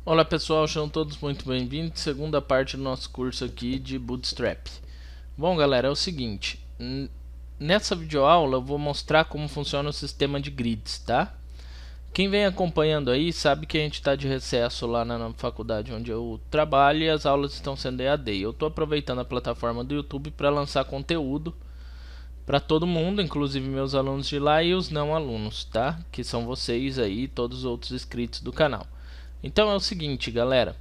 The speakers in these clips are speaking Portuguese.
Olá pessoal, sejam todos muito bem-vindos. Segunda parte do nosso curso aqui de Bootstrap. Bom galera, é o seguinte, nessa videoaula eu vou mostrar como funciona o sistema de grids, tá? Quem vem acompanhando aí sabe que a gente está de recesso lá na faculdade onde eu trabalho e as aulas estão sendo EAD. Eu estou aproveitando a plataforma do YouTube para lançar conteúdo para todo mundo, inclusive meus alunos de lá e os não alunos, tá? Que são vocês aí e todos os outros inscritos do canal. Então é o seguinte, galera.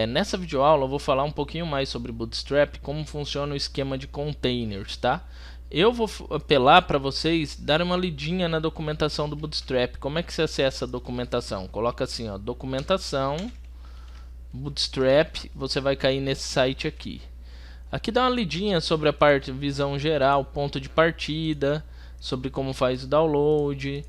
Nessa videoaula eu vou falar um pouquinho mais sobre Bootstrap, como funciona o esquema de containers, tá? Eu vou apelar para vocês dar uma lidinha na documentação do Bootstrap. Como é que você acessa a documentação? Coloca assim, ó, documentação, Bootstrap, você vai cair nesse site aqui. Aqui dá uma lidinha sobre a parte visão geral, ponto de partida, sobre como faz o download,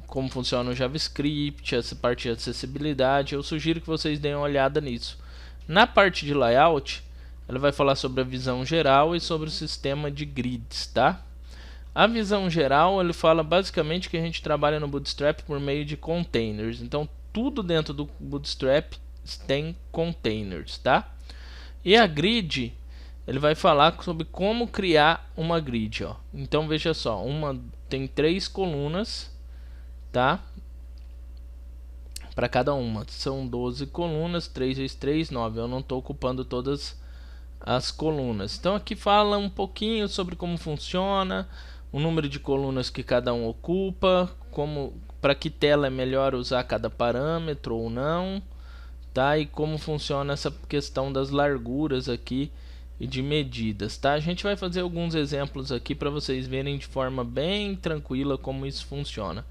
como funciona o JavaScript, essa parte de acessibilidade. Eu sugiro que vocês deem uma olhada nisso. Na parte de layout, ela vai falar sobre a visão geral e sobre o sistema de grids, tá? A visão geral, ele fala basicamente que a gente trabalha no Bootstrap por meio de containers. Então, tudo dentro do Bootstrap tem containers, tá? E a grid, ele vai falar sobre como criar uma grid, ó. Então, veja só, tem 3 colunas, tá? Para cada uma. São 12 colunas, 3 vezes 3, 9. Eu não estou ocupando todas as colunas. Então aqui fala um pouquinho sobre como funciona, o número de colunas que cada um ocupa, para que tela é melhor usar cada parâmetro ou não, tá? E como funciona essa questão das larguras aqui e de medidas, tá? A gente vai fazer alguns exemplos aqui para vocês verem de forma bem tranquila como isso funciona.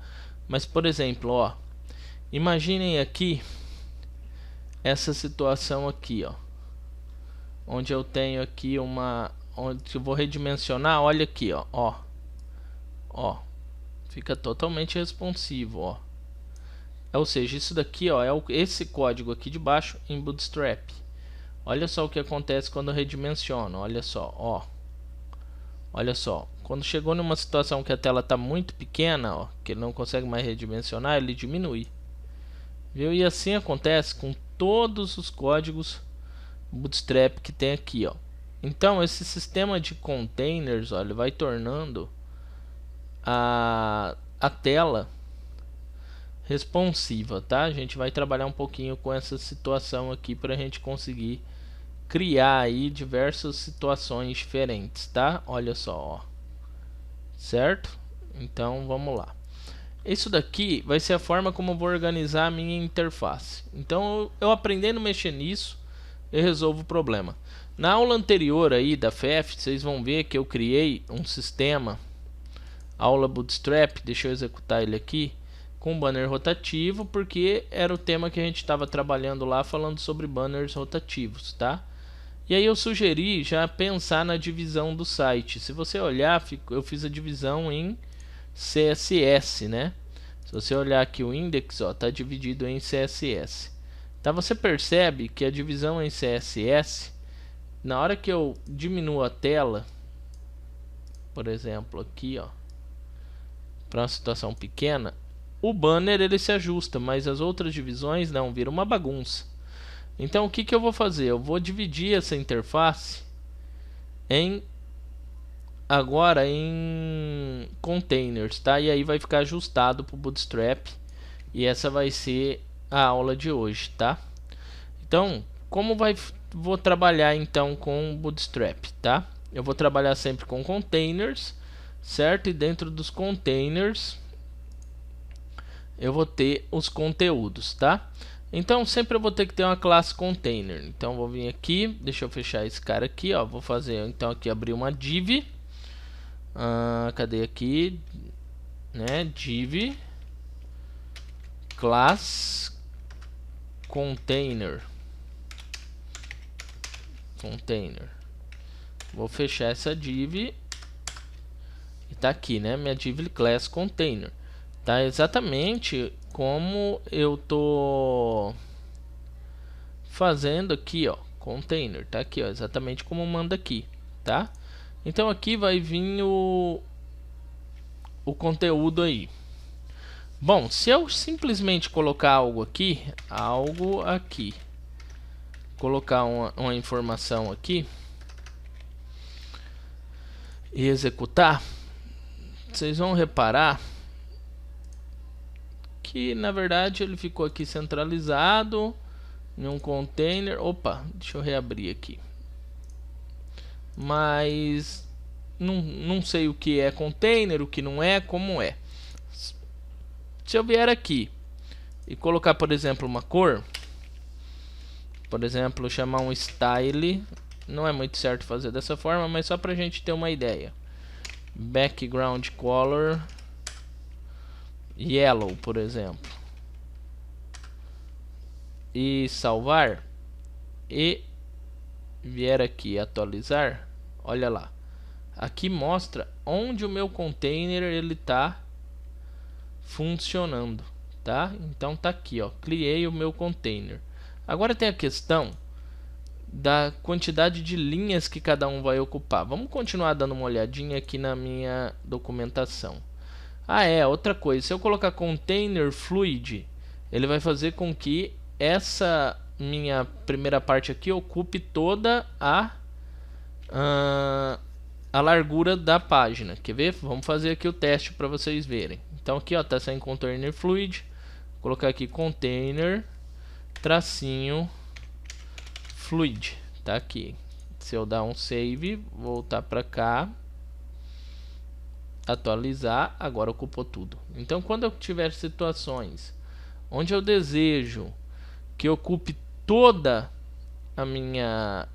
Mas por exemplo, ó, imaginem aqui essa situação aqui, ó, onde eu tenho aqui onde eu vou redimensionar. Olha aqui, ó, fica totalmente responsivo, ó. Ou seja, isso daqui, ó, esse código aqui de baixo em Bootstrap. Olha só o que acontece quando eu redimensiono. Olha só, ó. Olha só, quando chegou numa situação que a tela está muito pequena, ó, que ele não consegue mais redimensionar, ele diminui. Viu? E assim acontece com todos os códigos Bootstrap que tem aqui, ó. Então esse sistema de containers, ó, ele vai tornando a tela responsiva, tá? A gente vai trabalhar um pouquinho com essa situação aqui para a gente conseguir criar aí diversas situações diferentes, tá? Olha só, ó. Certo? Então vamos lá. Isso daqui vai ser a forma como eu vou organizar a minha interface. Então eu aprendendo a mexer nisso, eu resolvo o problema. Na aula anterior aí da FEF, vocês vão ver que eu criei um sistema, aula Bootstrap, deixa eu executar ele aqui, com banner rotativo, porque era o tema que a gente estava trabalhando lá, falando sobre banners rotativos, tá? E aí eu sugeri já pensar na divisão do site. Se você olhar, eu fiz a divisão em CSS, né? Se você olhar aqui o index, ó, tá dividido em CSS. Tá, você percebe que a divisão em CSS, na hora que eu diminuo a tela, por exemplo, aqui, ó, para uma situação pequena, o banner ele se ajusta, mas as outras divisões não, vira uma bagunça. Então o que eu vou fazer? Eu vou dividir essa interface agora em containers, tá? E aí vai ficar ajustado para o Bootstrap. E essa vai ser a aula de hoje, tá? Então, vou trabalhar então com o Bootstrap, tá? Eu vou trabalhar sempre com containers, certo? E dentro dos containers eu vou ter os conteúdos, tá? Então sempre eu vou ter que ter uma classe container. Então vou vir aqui, deixa eu fechar esse cara aqui, ó. Vou fazer então aqui abrir uma div. Cadê aqui, né? Div class container. Vou fechar essa div e tá aqui, né? Minha div class container. Tá exatamente como eu tô fazendo aqui, ó, container, tá aqui, ó, exatamente como manda aqui, tá? Então aqui vai vir o conteúdo aí. Bom, se eu simplesmente colocar algo aqui, colocar uma informação aqui e executar, vocês vão reparar que na verdade ele ficou aqui centralizado em um container. Opa, deixa eu reabrir aqui. Mas não sei o que é container, o que não é, como é. Se eu vier aqui e colocar, por exemplo, uma cor, por exemplo, chamar um style, não é muito certo fazer dessa forma, mas só pra gente ter uma ideia. Background color yellow, por exemplo. E salvar. E vier aqui atualizar, olha lá. Aqui mostra onde o meu container ele tá funcionando, tá? Então tá aqui, ó, criei o meu container. Agora tem a questão da quantidade de linhas que cada um vai ocupar. Vamos continuar dando uma olhadinha aqui na minha documentação. Outra coisa, se eu colocar container fluid, ele vai fazer com que essa minha primeira parte aqui ocupe toda a largura da página. Quer ver? Vamos fazer aqui o teste para vocês verem. Então aqui, ó, tá sem container fluid. Vou colocar aqui container tracinho fluid. Tá aqui. Se eu dar um save, voltar para cá, atualizar, agora ocupou tudo. Então quando eu tiver situações onde eu desejo que ocupe toda a minha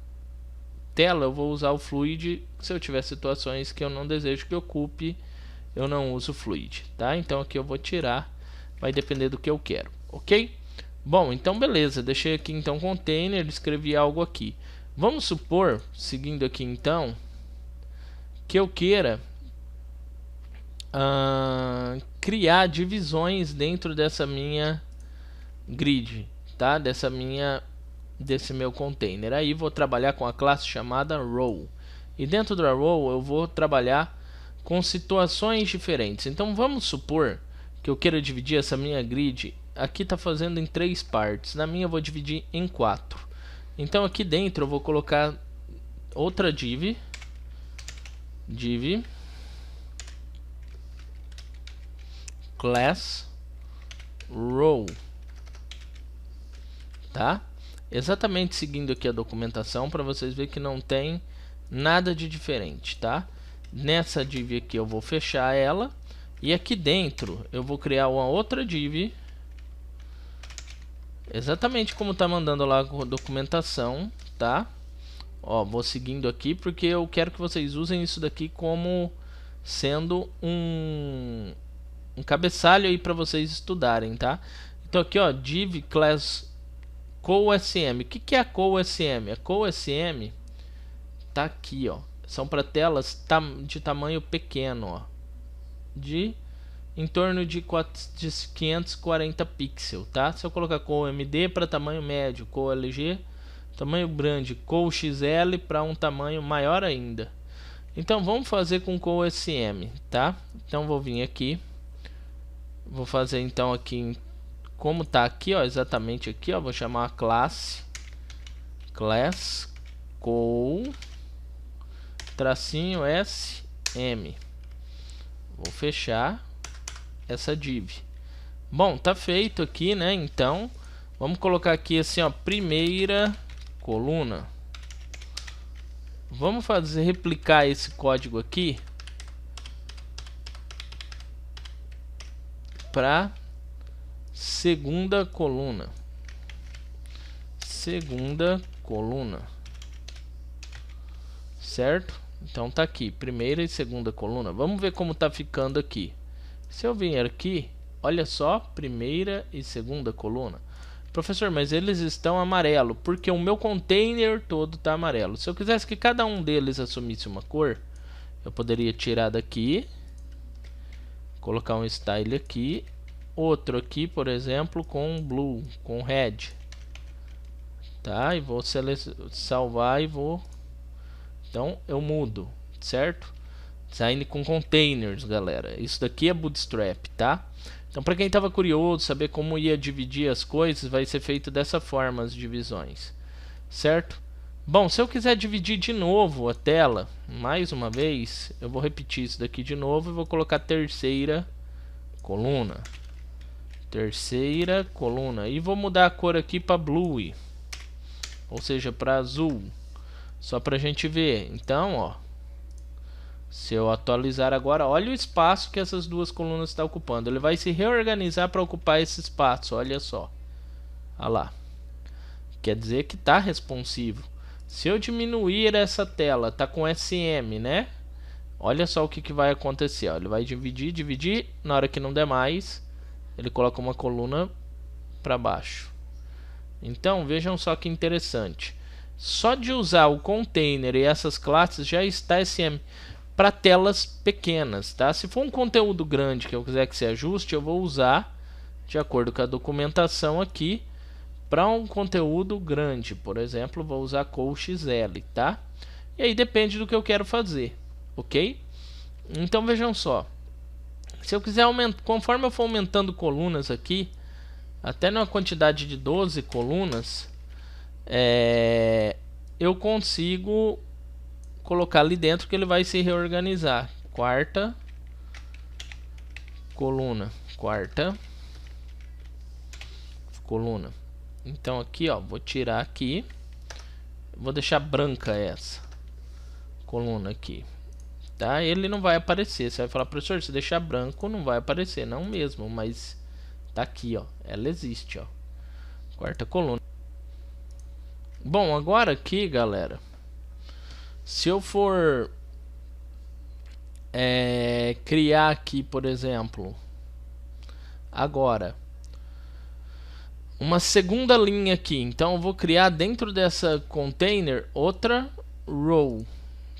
tela, eu vou usar o fluid. Se eu tiver situações que eu não desejo que ocupe, eu não uso fluid, tá? Então aqui eu vou tirar, vai depender do que eu quero, ok? Bom, então beleza, deixei aqui então container, escrevi algo aqui. Vamos supor, seguindo aqui então, que eu queira criar divisões dentro dessa minha grid, tá? Desse meu container. Aí vou trabalhar com a classe chamada row. E dentro da row eu vou trabalhar com situações diferentes. Então vamos supor que eu queira dividir essa minha grid. Aqui está fazendo em 3 partes. Na minha eu vou dividir em 4. Então aqui dentro eu vou colocar outra div class row, tá? Exatamente seguindo aqui a documentação para vocês verem que não tem nada de diferente, tá? Nessa div aqui eu vou fechar ela e aqui dentro eu vou criar uma outra div, exatamente como tá mandando lá a documentação, tá? Ó, vou seguindo aqui porque eu quero que vocês usem isso daqui como sendo um cabeçalho aí para vocês estudarem, tá? Então aqui, ó, div class CoSM. O que é a CoSM? A CoSM tá aqui, ó. São para telas de tamanho pequeno, ó, de em torno de 540 pixels, tá? Se eu colocar CoMD para tamanho médio, CoLG tamanho grande, CoXL para um tamanho maior ainda. Então vamos fazer com CoSM, tá? Então vou vir aqui, vou fazer então aqui como tá aqui, ó, exatamente aqui, ó, vou chamar a class co tracinho sm. Vou fechar essa div. Bom, tá feito aqui, né? Então vamos colocar aqui assim, ó, primeira coluna. Vamos replicar esse código aqui para segunda coluna. Certo? Então tá aqui, primeira e segunda coluna. Vamos ver como tá ficando aqui. Se eu vier aqui, olha só, primeira e segunda coluna. Professor, mas eles estão amarelo, porque o meu container todo está amarelo. Se eu quisesse que cada um deles assumisse uma cor, eu poderia tirar daqui, colocar um style aqui, outro aqui, por exemplo, com blue, com red, tá? E vou salvar e vou, então eu mudo, certo? Design com containers, galera. Isso daqui é Bootstrap, tá? Então, para quem estava curioso, saber como ia dividir as coisas, vai ser feito dessa forma as divisões, certo? Bom, se eu quiser dividir de novo a tela, mais uma vez, eu vou repetir isso daqui de novo e vou colocar terceira coluna. Terceira coluna. E vou mudar a cor aqui para blue, ou seja, para azul. Só para a gente ver. Então, ó, se eu atualizar agora, olha o espaço que essas duas colunas estão ocupando. Ele vai se reorganizar para ocupar esse espaço, olha só. Olha lá. Quer dizer que está responsivo. Se eu diminuir essa tela, tá com SM, né? Olha só o que vai acontecer. Ó. Ele vai dividir, dividir. Na hora que não der mais, ele coloca uma coluna para baixo. Então, vejam só que interessante. Só de usar o container e essas classes já está SM para telas pequenas, tá? Se for um conteúdo grande que eu quiser que se ajuste, eu vou usar, de acordo com a documentação aqui, para um conteúdo grande. Por exemplo, vou usar COXL, tá? E aí depende do que eu quero fazer, ok? Então vejam só. Se eu quiser aumentar, conforme eu for aumentando colunas aqui, até na quantidade de 12 colunas, eu consigo colocar ali dentro que ele vai se reorganizar. Quarta coluna, quarta coluna. Então aqui, ó, vou tirar aqui, vou deixar branca essa coluna aqui, tá? Ele não vai aparecer. Você vai falar, professor, se deixar branco não vai aparecer, não mesmo, mas tá aqui, ó, ela existe, ó, quarta coluna. Bom, agora aqui, galera, se eu for criar aqui, por exemplo, agora uma segunda linha aqui, então eu vou criar dentro dessa container outra row,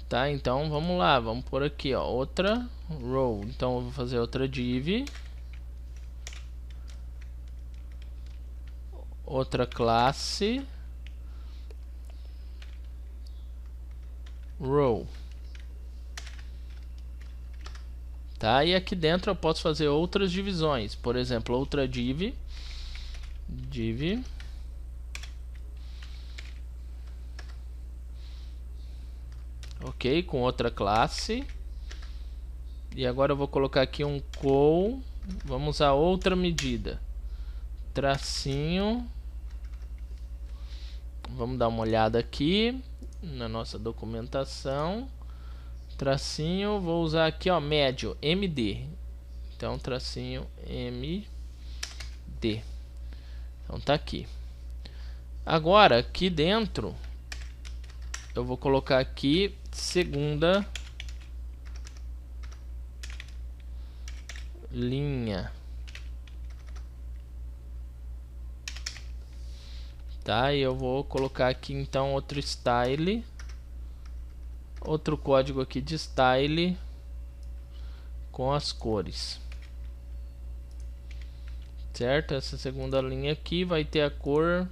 tá? Então vamos lá, vamos por aqui, ó, outra row. Então eu vou fazer outra div, outra classe row, tá? E aqui dentro eu posso fazer outras divisões, por exemplo, outra div, ok, com outra classe. E agora eu vou colocar aqui um col, vamos usar outra medida, tracinho, vamos dar uma olhada aqui na nossa documentação, tracinho, vou usar aqui, ó, médio, MD, então tracinho MD, então tá aqui. Agora aqui dentro eu vou colocar aqui segunda linha, tá? E eu vou colocar aqui então outro style, outro código aqui de style com as cores, certo? Essa segunda linha aqui vai ter a cor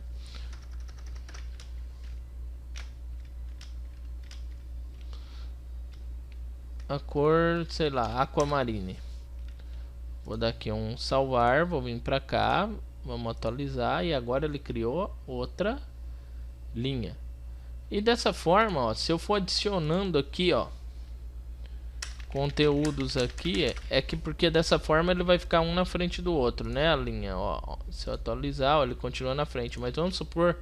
sei lá, aquamarine. Vou dar aqui um salvar, vou vir pra cá, vamos atualizar e agora ele criou outra linha. E dessa forma, ó, se eu for adicionando aqui, ó, conteúdos aqui, porque dessa forma ele vai ficar um na frente do outro, né, a linha, ó, se eu atualizar, ó, ele continua na frente, mas vamos supor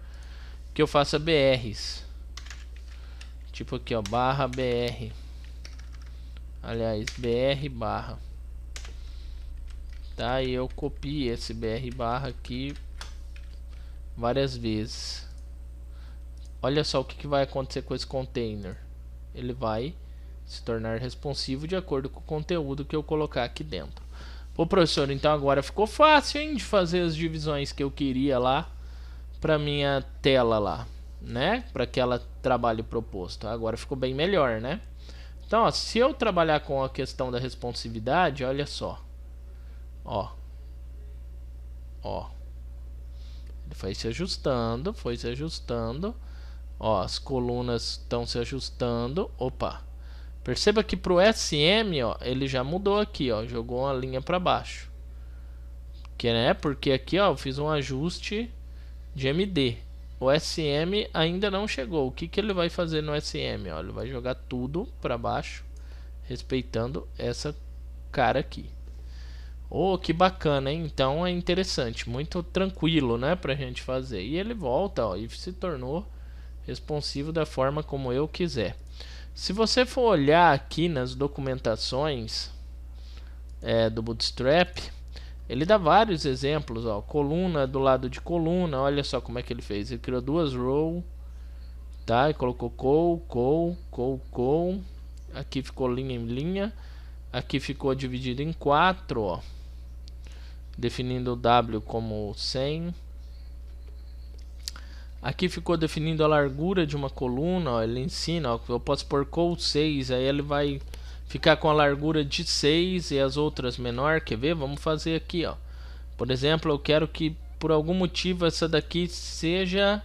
que eu faça BRs. Tipo aqui, ó, barra BR. Aliás, BR barra. Tá, e eu copio esse BR barra aqui várias vezes. Olha só o que vai acontecer com esse container. Ele vai se tornar responsivo de acordo com o conteúdo que eu colocar aqui dentro. Pô, professor, então agora ficou fácil, hein, de fazer as divisões que eu queria lá para minha tela lá, né? Para aquela trabalho proposto. Agora ficou bem melhor, né? Então, ó, se eu trabalhar com a questão da responsividade, olha só. Ó, ele foi se ajustando, ó, as colunas estão se ajustando. Opa, perceba que pro SM, ó, ele já mudou aqui, ó, jogou uma linha para baixo, Que é porque aqui ó, eu fiz um ajuste de MD. O SM ainda não chegou. O que ele vai fazer no SM? Ó, ele vai jogar tudo para baixo, respeitando essa cara aqui. Oh, que bacana, hein? Então é interessante, muito tranquilo, né, pra gente fazer. E ele volta, ó, e se tornou responsivo da forma como eu quiser. Se você for olhar aqui nas documentações do Bootstrap, ele dá vários exemplos, ó, coluna do lado de coluna, olha só como é que ele fez. Ele criou duas rows, tá? E colocou col. Aqui ficou linha em linha. Aqui ficou dividido em 4, ó, definindo o W como 100. Aqui ficou definindo a largura de uma coluna, ó, ele ensina, ó, eu posso pôr col 6, aí ele vai ficar com a largura de 6 e as outras menor. Quer ver? Vamos fazer aqui, ó. Por exemplo, eu quero que por algum motivo essa daqui seja...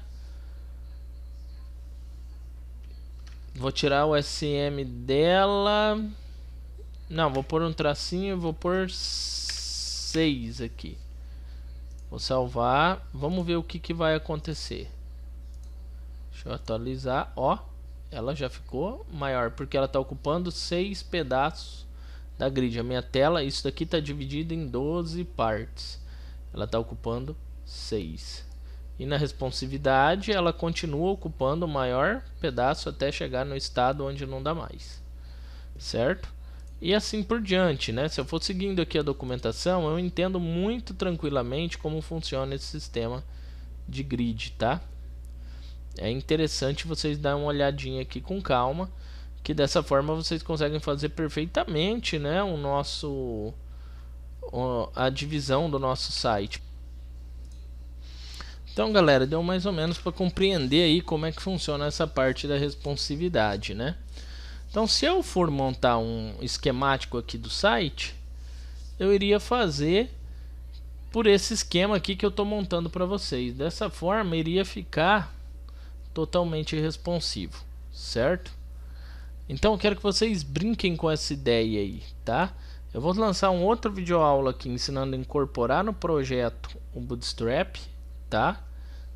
Vou tirar o SM dela. Não, vou pôr um tracinho, vou pôr 6 aqui. Vou salvar. Vamos ver o que vai acontecer. Deixa eu atualizar. Ó, ela já ficou maior porque ela está ocupando 6 pedaços da grid. A minha tela, isso daqui está dividido em 12 partes. Ela está ocupando 6. E na responsividade ela continua ocupando o maior pedaço até chegar no estado onde não dá mais. Certo? E assim por diante, né? Se eu for seguindo aqui a documentação, eu entendo muito tranquilamente como funciona esse sistema de grid, tá? É interessante vocês darem uma olhadinha aqui com calma, que dessa forma vocês conseguem fazer perfeitamente, né, a divisão do nosso site. Então, galera, deu mais ou menos para compreender aí como é que funciona essa parte da responsividade, né? Então, se eu for montar um esquemático aqui do site, eu iria fazer por esse esquema aqui que eu estou montando para vocês. Dessa forma, iria ficar totalmente responsivo, certo? Então, eu quero que vocês brinquem com essa ideia aí, tá? Eu vou lançar um outro vídeo aula aqui ensinando a incorporar no projeto o Bootstrap, tá?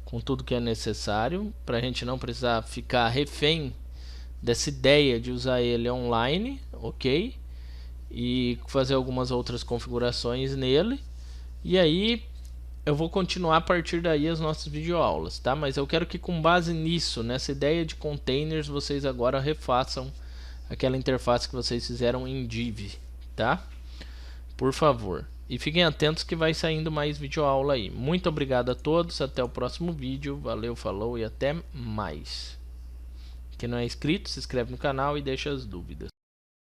Com tudo que é necessário, para a gente não precisar ficar refém dessa ideia de usar ele online, ok? E fazer algumas outras configurações nele. E aí eu vou continuar a partir daí as nossas videoaulas, tá? Mas eu quero que com base nisso, nessa ideia de containers, vocês agora refaçam aquela interface que vocês fizeram em Div, tá? Por favor. E fiquem atentos que vai saindo mais videoaula aí. Muito obrigado a todos, até o próximo vídeo. Valeu, falou e até mais. Quem não é inscrito, se inscreve no canal e deixa as dúvidas.